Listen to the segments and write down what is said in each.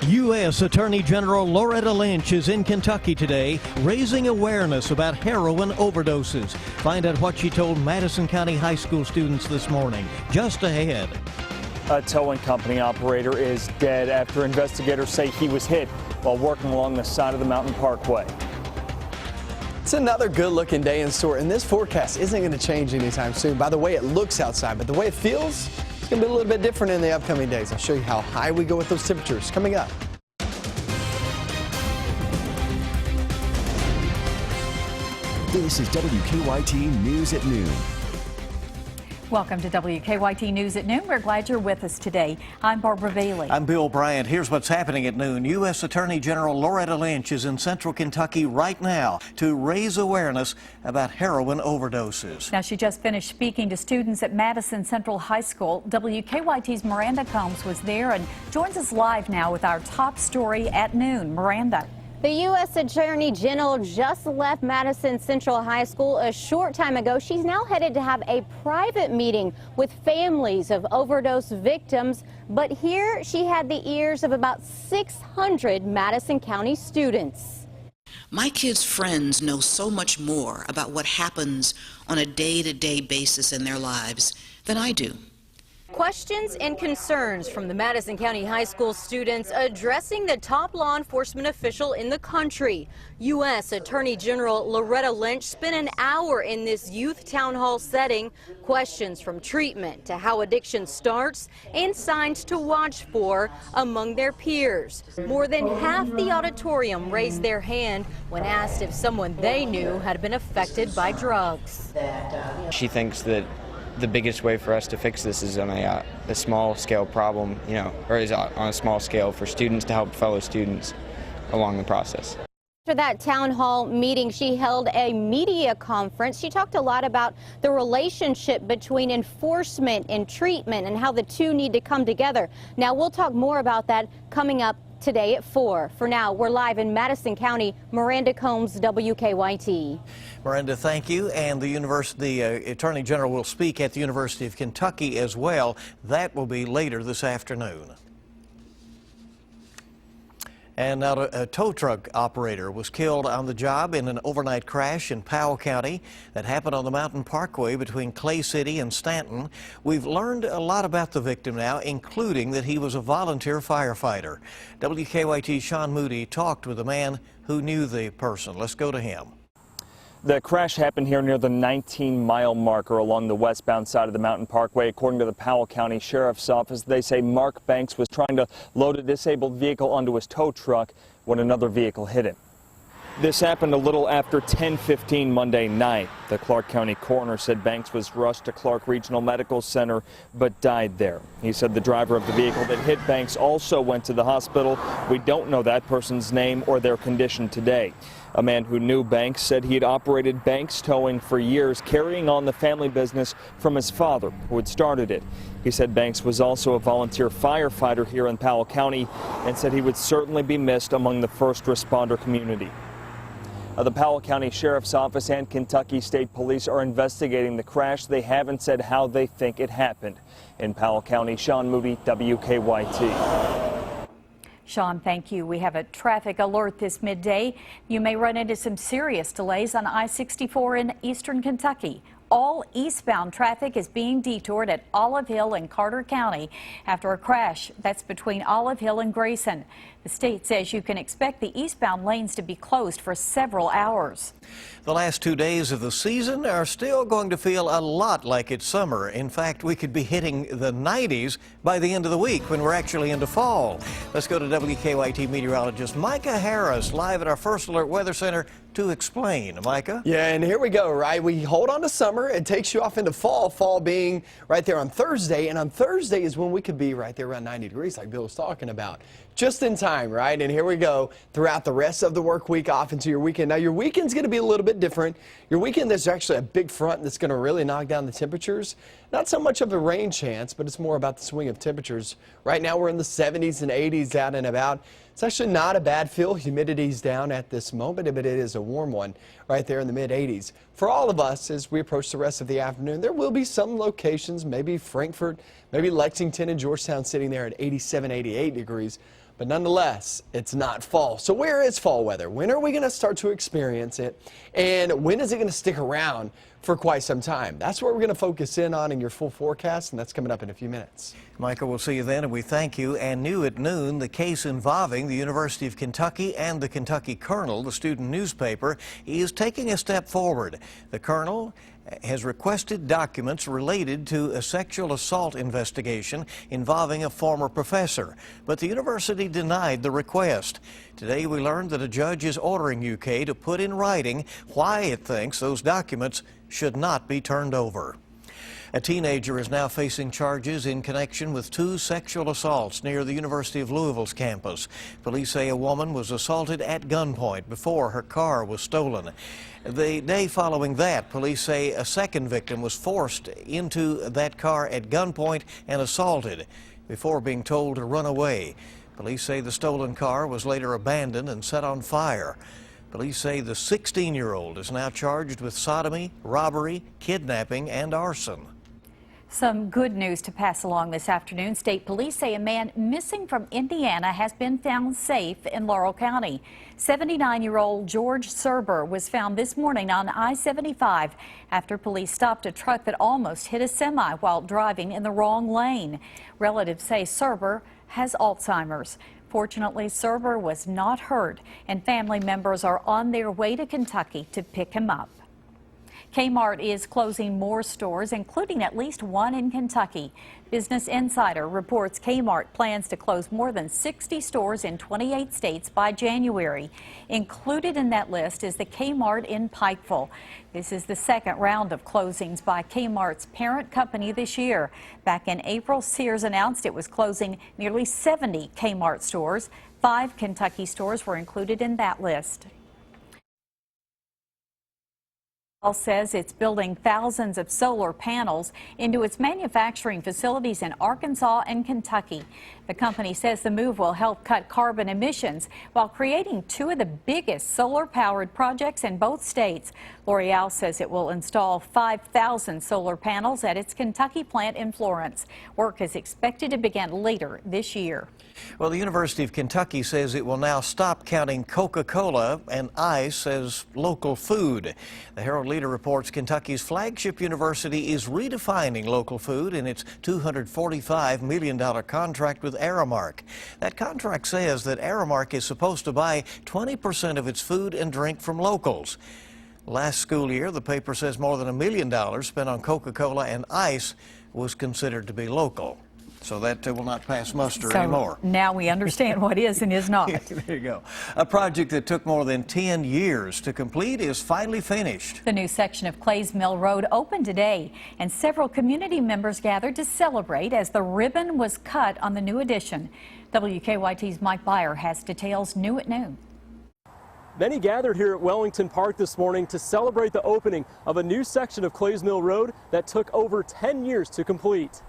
U.S. Attorney General Loretta Lynch is in Kentucky today, raising awareness about heroin overdoses. Find out what she told Madison County High School students this morning. Just ahead. A towing company operator is dead after investigators say he was hit while working along the side of the Mountain Parkway. It's another good-looking day in store, and this forecast isn't going to change anytime soon by the way it looks outside, but the way it feels, it's going to be a little bit different in the upcoming days. I'll show you how high we go with those temperatures coming up. This is WKYT News at Noon. Welcome to WKYT News at Noon. We're glad you're with us today. I'm Barbara Bailey. I'm Bill Bryant. Here's what's happening at noon. U.S. Attorney General Loretta Lynch is in central Kentucky right now to raise awareness about heroin overdoses. Now, she just finished speaking to students at Madison Central High School. WKYT's Miranda Combs was there and joins us live now with our top story at noon. Miranda. The U.S. Attorney General just left Madison Central High School a short time ago. She's now headed to have a private meeting with families of overdose victims. But here she had the ears of about 600 Madison County students. My kids' friends know so much more about what happens on a day-to-day basis in their lives than I do. Questions and concerns from the Madison County High School students addressing the top law enforcement official in the country. U.S. Attorney General Loretta Lynch spent an hour in this youth town hall setting. Questions from treatment to how addiction starts and signs to watch for among their peers. More than half the auditorium raised their hand when asked if someone they knew had been affected by drugs. She thinks that the biggest way for us to fix this is on a small scale problem, or is on a small scale for students to help fellow students along the process. After that town hall meeting, she held a media conference. She talked a lot about the relationship between enforcement and treatment and how the two need to come together. Now, we'll talk more about that coming up today at 4. For now, we're live in Madison County. Miranda Combs, WKYT. Miranda, thank you. And the Attorney General will speak at the University of Kentucky as well. That will be later this afternoon. And now a tow truck operator was killed on the job in an overnight crash in Powell County that happened on the Mountain Parkway between Clay City and Stanton. We've learned a lot about the victim now, including that he was a volunteer firefighter. WKYT's Sean Moody talked with a man who knew the person. Let's go to him. The crash happened here near the 19-mile marker along the westbound side of the Mountain Parkway. According to the Powell County Sheriff's Office, they say Mark Banks was trying to load a disabled vehicle onto his tow truck when another vehicle hit him. This happened a little after 10:15 Monday night. The Clark County coroner said Banks was rushed to Clark Regional Medical Center but died there. He said the driver of the vehicle that hit Banks also went to the hospital. We don't know that person's name or their condition today. A man who knew Banks said he had operated Banks Towing for years, carrying on the family business from his father, who had started it. He said Banks was also a volunteer firefighter here in Powell County and said he would certainly be missed among the first responder community. The Powell County Sheriff's Office and Kentucky State Police are investigating the crash. They haven't said how they think it happened. In Powell County, Sean Moody, WKYT. Sean, thank you. We have a traffic alert this midday. You may run into some serious delays on I-64 in eastern Kentucky. All eastbound traffic is being detoured at Olive Hill in Carter County after a crash that's between Olive Hill and Grayson. The state says you can expect the eastbound lanes to be closed for several hours. The last 2 days of the season are still going to feel a lot like it's summer. In fact, we could be hitting the 90s by the end of the week when we're actually into fall. Let's go to WKYT meteorologist Micah Harris live at our First Alert Weather Center to explain. Micah? Yeah, and here we go, right? We hold on to summer. It takes you off into fall, fall being right there on Thursday. And on Thursday is when we could be right there around 90 degrees like Bill was talking about. Just in time, right? And here we go throughout the rest of the work week off into your weekend. Now, your weekend's going to be a little bit different. Your weekend, there's actually a big front that's going to really knock down the temperatures. Not so much of a rain chance, but it's more about the swing of temperatures. Right now, we're in the 70s and 80s out and about. It's actually not a bad feel. Humidity's down at this moment, but it is a warm one right there in the mid-80s. For all of us, as we approach the rest of the afternoon, there will be some locations, maybe Frankfort, maybe Lexington and Georgetown sitting there at 87, 88 degrees. but nonetheless, it's not fall. So where is fall weather? When are we going to start to experience it? And when is it going to stick around for quite some time? That's what we're going to focus in on in your full forecast, and that's coming up in a few minutes. Michael, we'll see you then, and we thank you. And new at noon, the case involving the University of Kentucky and the Kentucky Colonel, the student newspaper, is taking a step forward. The Colonel has requested documents related to a sexual assault investigation involving a former professor, but the university denied the request. Today we learned that a judge is ordering UK to put in writing why it thinks those documents should not be turned over. A teenager is now facing charges in connection with 2 sexual assaults near the University of Louisville's campus. Police say a woman was assaulted at gunpoint before her car was stolen. The day following that, police say a second victim was forced into that car at gunpoint and assaulted before being told to run away. Police say the stolen car was later abandoned and set on fire. Police say the 16-year-old is now charged with sodomy, robbery, kidnapping, and arson. Some good news to pass along this afternoon. State police say a man missing from Indiana has been found safe in Laurel County. 79-year-old George Serber was found this morning on I-75 after police stopped a truck that almost hit a semi while driving in the wrong lane. Relatives say Serber has Alzheimer's. Fortunately, Serber was not hurt, and family members are on their way to Kentucky to pick him up. Kmart is closing more stores, including at least one in Kentucky. Business Insider reports Kmart plans to close more than 60 stores in 28 states by January. Included in that list is the Kmart in Pikeville. This is the second round of closings by Kmart's parent company this year. Back in April, Sears announced it was closing nearly 70 Kmart stores. 5 Kentucky stores were included in that list. Says it's building thousands of solar panels into its manufacturing facilities in Arkansas and Kentucky. The company says the move will help cut carbon emissions while creating 2 of the biggest solar-powered projects in both states. L'Oreal says it will install 5,000 solar panels at its Kentucky plant in Florence. Work is expected to begin later this year. Well, the University of Kentucky says it will now stop counting Coca-Cola and ice as local food. The Herald Leader reports Kentucky's flagship university is redefining local food in its $245 million contract with Aramark. That contract says that Aramark is supposed to buy 20% of its food and drink from locals. Last school year, the paper says more than $1 million spent on Coca-Cola and ice was considered to be local. So that will not pass muster anymore. Now we understand what is and is not. There you go. A project that took more than 10 years to complete is finally finished. The new section of Clays Mill Road opened today, and several community members gathered to celebrate as the ribbon was cut on the new addition. WKYT's Mike Byer has details new at noon. Many gathered here at Wellington Park this morning to celebrate the opening of a new section of Clays Mill Road that took over 10 years to complete.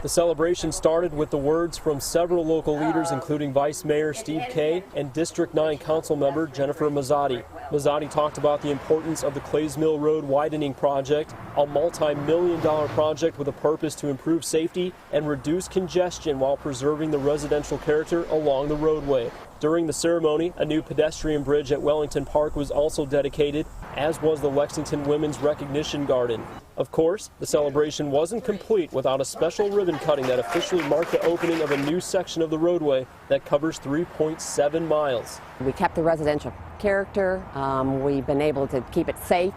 The celebration started with the words from several local leaders, including Vice Mayor Steve Kay and District 9 Council member Jennifer Mazzotti. Mazzotti talked about the importance of the Clays Mill Road widening project, a multi-million-dollar project with a purpose to improve safety and reduce congestion while preserving the residential character along the roadway. During the ceremony, a new pedestrian bridge at Wellington Park was also dedicated, as was the Lexington Women's Recognition Garden. Of course, the celebration wasn't complete without a special ribbon cutting that officially marked the opening of a new section of the roadway that covers 3.7 miles. We kept the residential character. We've been able to keep it safe.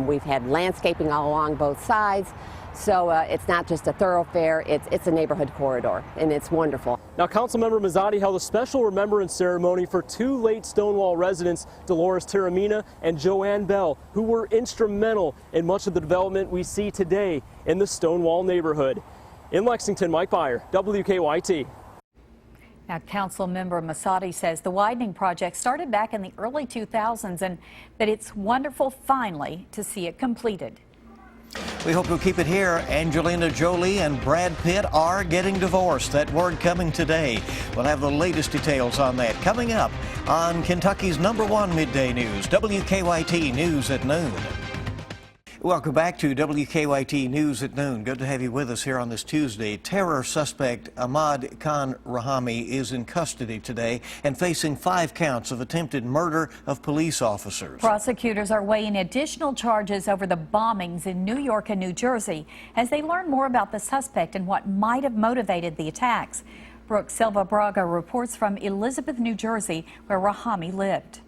We've had landscaping all along both sides. So it's not just a thoroughfare, it's a neighborhood corridor, and it's wonderful. Now, Councilmember Mazzotti held a special remembrance ceremony for 2 late Stonewall residents, Dolores Taramina and Joanne Bell, who were instrumental in much of the development we see today in the Stonewall neighborhood. In Lexington, Mike Byer, WKYT. Now, Councilmember Mazzotti says the widening project started back in the early 2000s and that it's wonderful finally to see it completed. We hope you'll keep it here. Angelina Jolie and Brad Pitt are getting divorced. That word coming today. We'll have the latest details on that coming up on Kentucky's #1 midday news, WKYT News at noon. Welcome back to WKYT News at noon. Good to have you with us here on this Tuesday. Terror suspect Ahmad Khan Rahami is in custody today and facing 5 counts of attempted murder of police officers. Prosecutors are weighing additional charges over the bombings in New York and New Jersey as they learn more about the suspect and what might have motivated the attacks. Brooke Silva Braga reports from Elizabeth, New Jersey, where Rahami lived.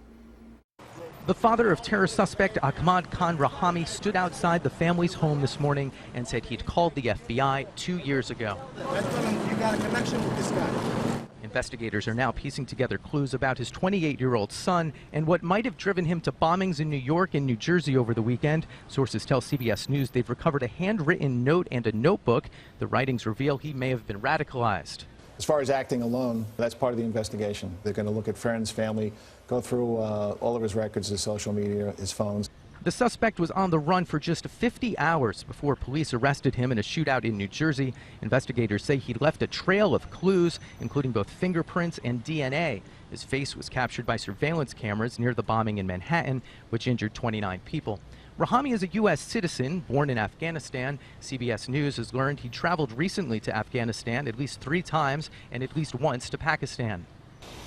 The father of terror suspect Ahmad Khan Rahami stood outside the family's home this morning and said he'd called the FBI 2 years ago. I told him, you got a connection with this guy. Investigators are now piecing together clues about his 28-year-old son and what might have driven him to bombings in New York and New Jersey over the weekend. Sources tell CBS News they've recovered a handwritten note and a notebook. The writings reveal he may have been radicalized. As far as acting alone, that's part of the investigation. They're going to look at friends, family, go through all of his records, his social media, his phones. The suspect was on the run for just 50 hours before police arrested him in a shootout in New Jersey. Investigators say he left a trail of clues, including both fingerprints and DNA. His face was captured by surveillance cameras near the bombing in Manhattan, which injured 29 people. Rahami is a U.S. citizen born in Afghanistan. CBS News has learned he traveled recently to Afghanistan at least 3 times and at least once to Pakistan.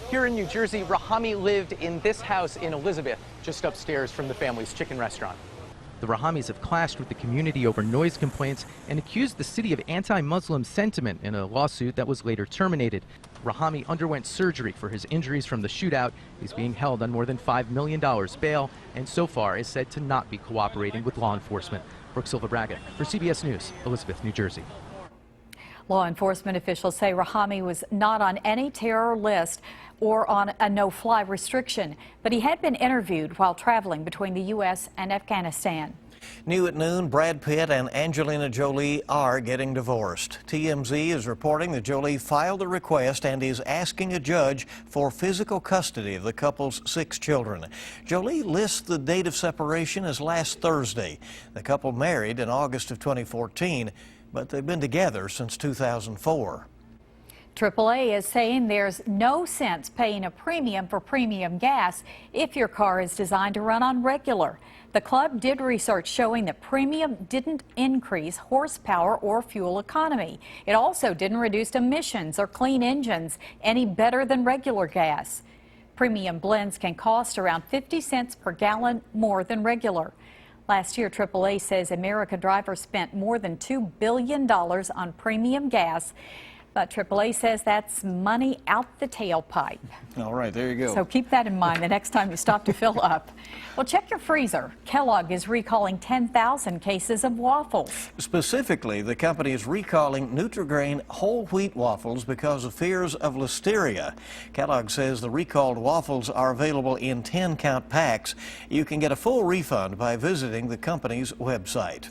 Here in New Jersey, Rahami lived in this house in Elizabeth, just upstairs from the family's chicken restaurant. The Rahamis have clashed with the community over noise complaints and accused the city of anti-Muslim sentiment in a lawsuit that was later terminated. Rahami underwent surgery for his injuries from the shootout. He's being held on more than $5 million bail and so far is said to not be cooperating with law enforcement. Brooke Silva Braga for CBS News, Elizabeth, New Jersey. Law enforcement officials say Rahami was not on any terror list or on a no-fly restriction, but he had been interviewed while traveling between the U.S. and Afghanistan. New at noon, Brad Pitt and Angelina Jolie are getting divorced. TMZ is reporting that Jolie filed a request and is asking a judge for physical custody of the couple's 6 children. Jolie lists the date of separation as last Thursday. The couple married in August of 2014, but they've been together since 2004. AAA is saying there's no sense paying a premium for premium gas if your car is designed to run on regular. The club did research showing that premium didn't increase horsepower or fuel economy. It also didn't reduce emissions or clean engines any better than regular gas. Premium blends can cost around 50 cents per gallon more than regular. Last year, AAA says American drivers spent more than $2 billion on premium gas. But AAA says that's money out the tailpipe. All right, there you go. So keep that in mind the next time you stop to fill up. Well, check your freezer. Kellogg is recalling 10,000 cases of waffles. Specifically, the company is recalling Nutri-Grain whole wheat waffles because of fears of listeria. Kellogg says the recalled waffles are available in 10-count packs. You can get a full refund by visiting the company's website.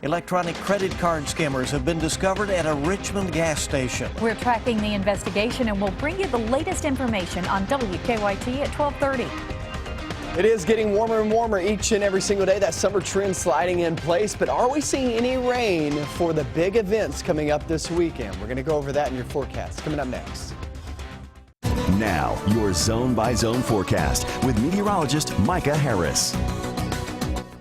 Electronic credit card skimmers have been discovered at a Richmond gas station. We're tracking the investigation and we'll bring you the latest information on WKYT at 12:30. It is getting warmer and warmer each and every single day. That summer trend sliding in place. But are we seeing any rain for the big events coming up this weekend? We're going to go over that in your forecast coming up next. Now, your zone-by-zone forecast with meteorologist Micah Harris.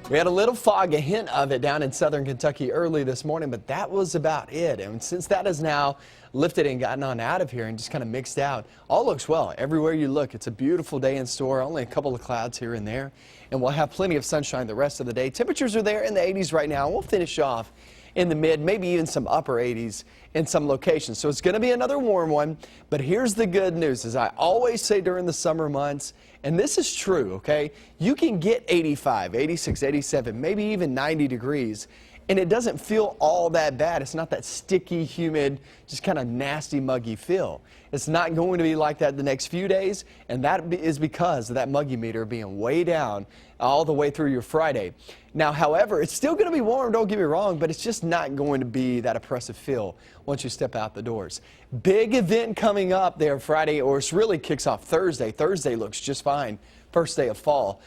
We had a little fog, a hint of it down in southern Kentucky early this morning, but that was about it. And since that is now lifted and gotten on out of here and just kind of mixed out, all looks well. Everywhere you look, it's a beautiful day in store, only a couple of clouds here and there. And we'll have plenty of sunshine the rest of the day. Temperatures are there in the 80s right now. We'll finish off in the mid, maybe even some upper 80s in some locations. So it's going to be another warm one. But here's the good news, as I always say during the summer months, and this is true, okay? You can get 85, 86, 87, maybe even 90 degrees, and it doesn't feel all that bad. It's not that sticky, humid, just kind of nasty, muggy feel. It's not going to be like that the next few days, and that is because of that muggy meter being way down all the way through your Friday. Now, however, it's still going to be warm, don't get me wrong, but it's just not going to be that oppressive feel once you step out the doors. Big event coming up there Friday, or it really kicks off Thursday. Thursday looks just fine. First day of fall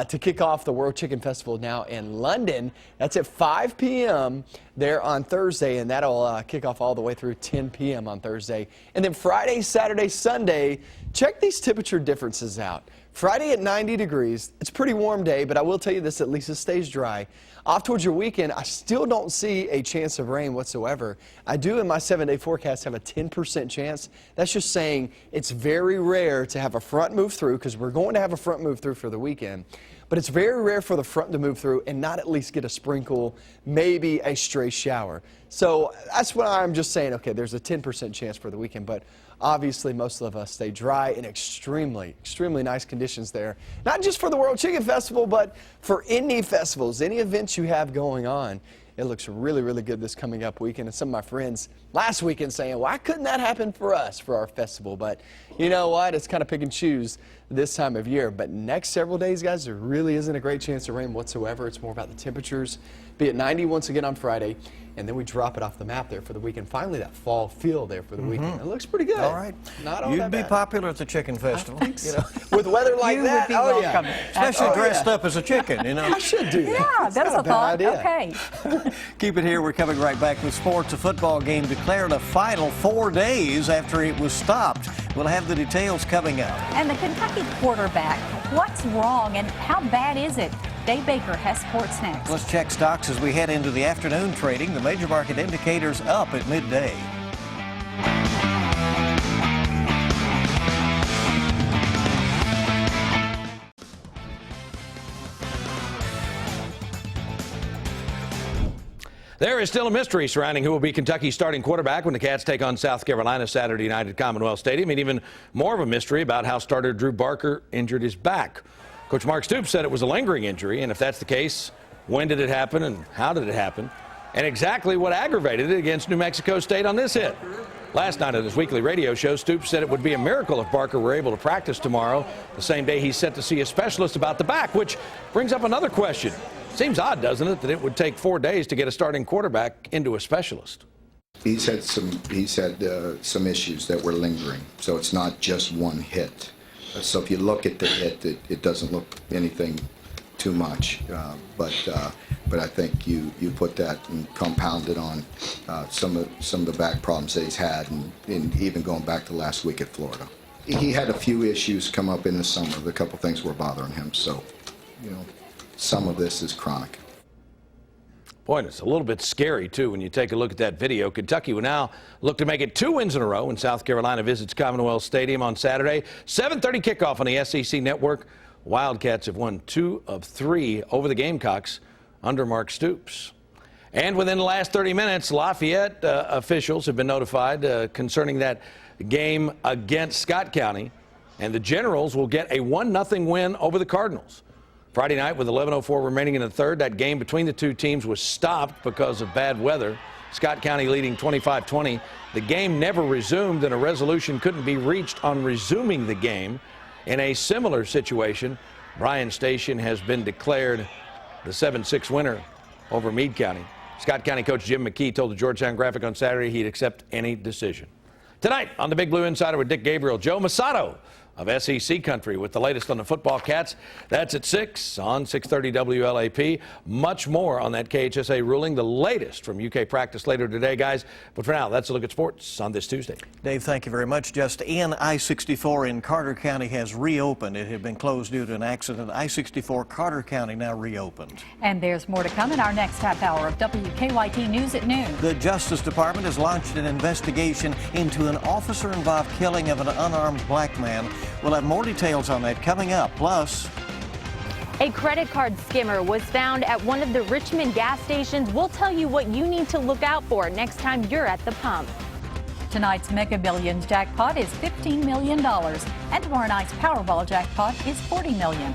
to kick off the World Chicken Festival now in London. That's at 5 p.m. there on Thursday, and that'll kick off all the way through 10 p.m. on Thursday. And then Friday, Saturday, Sunday, check these temperature differences out. Friday at 90 degrees. It's a pretty warm day, but I will tell you this, at least it stays dry. Off towards your weekend, I still don't see a chance of rain whatsoever. I do in my 7-day forecast have a 10% chance. That's just saying it's very rare to have a front move through, because we're going to have a front move through for the weekend. But it's very rare for the front to move through and not at least get a sprinkle, maybe a stray shower. So that's what I'm just saying, okay, there's a 10% chance for the weekend, but obviously most of us stay dry in extremely nice conditions there. Not just for the World Chicken Festival, but for any festivals, any events you have going on. It looks really good this coming up weekend. And some of my friends last weekend saying, why couldn't that happen for us for our festival? But you know what? It's kind of pick and choose this time of year. But next several days, guys, there really isn't a great chance of rain whatsoever. It's more about the temperatures. Be at 90 once again on Friday, and then we drop it off the map there for the weekend. Finally, that fall feel there for the weekend. It looks pretty good. All right. Not all You'd that be bad. popular at the chicken festival. I think so. With weather like You that, would be oh welcome. yeah. Especially dressed up as a chicken, you know. I should do that. Yeah, that's a thought. idea. Okay. Keep it here. We're coming right back with sports. A football game declared a final 4 days after it was stopped. We'll have the details coming up. And the Kentucky quarterback, what's wrong and how bad is it? Dave Baker has sports next. Let's check stocks as we head into the afternoon trading. The major market indicators up at midday. There is still a mystery surrounding who will be Kentucky's starting quarterback when the Cats take on South Carolina Saturday night at Commonwealth Stadium, and even more of a mystery about how starter Drew Barker injured his back. Coach Mark Stoops said it was a lingering injury, and if that's the case, when did it happen and how did it happen? And exactly what aggravated it against New Mexico State on this hit. Last night at his weekly radio show, Stoops said it would be a miracle if Barker were able to practice tomorrow, the same day he's set to see a specialist about the back, which brings up another question. Seems odd, doesn't it, that it would take 4 days to get a starting quarterback into a specialist? He's had some issues that were lingering, so it's not just one hit. So if you look at the hit, it doesn't look anything too much, but I think you put that and compound it on some of the back problems that he's had, and even going back to last week at Florida. He had a few issues come up in the summer. A couple things were bothering him, so you know, some of this is chronic. Boy, it's a little bit scary, too, when you take a look at that video. Kentucky will now look to make it 2 wins in a row when South Carolina visits Commonwealth Stadium on Saturday. 7:30 kickoff on the SEC Network. Wildcats have won 2 of 3 over the Gamecocks under Mark Stoops. And within the last 30 minutes, Lafayette officials have been notified concerning that game against Scott County, and the Generals will get a 1-0 win over the Cardinals. Friday night, with 11:04 remaining in the third, that game between the two teams was stopped because of bad weather. Scott County leading 25-20. The game never resumed, and a resolution couldn't be reached on resuming the game. In a similar situation, Bryan Station has been declared the 7-6 winner over Meade County. Scott County coach Jim McKee told the Georgetown Graphic on Saturday he'd accept any decision. Tonight on the Big Blue Insider with Dick Gabriel, Joe Masato of SEC Country with the latest on the football Cats. That's at 6 on 630 WLAP. Much more on that KHSA ruling, the latest from UK practice later today, guys. But for now, that's a look at sports on this Tuesday. Dave, thank you very much. Just in I-64 in Carter County has reopened. It had been closed due to an accident. I-64 Carter County now reopened. And there's more to come in our next half hour of WKYT News at noon. The Justice Department has launched an investigation into an officer-involved killing of an unarmed black man. We'll have more details on that coming up. Plus, a credit card skimmer was found at one of the Richmond gas stations. We'll tell you what you need to look out for next time you're at the pump. Tonight's Mega Millions jackpot is $15 million, and tomorrow night's Powerball jackpot is $40 million.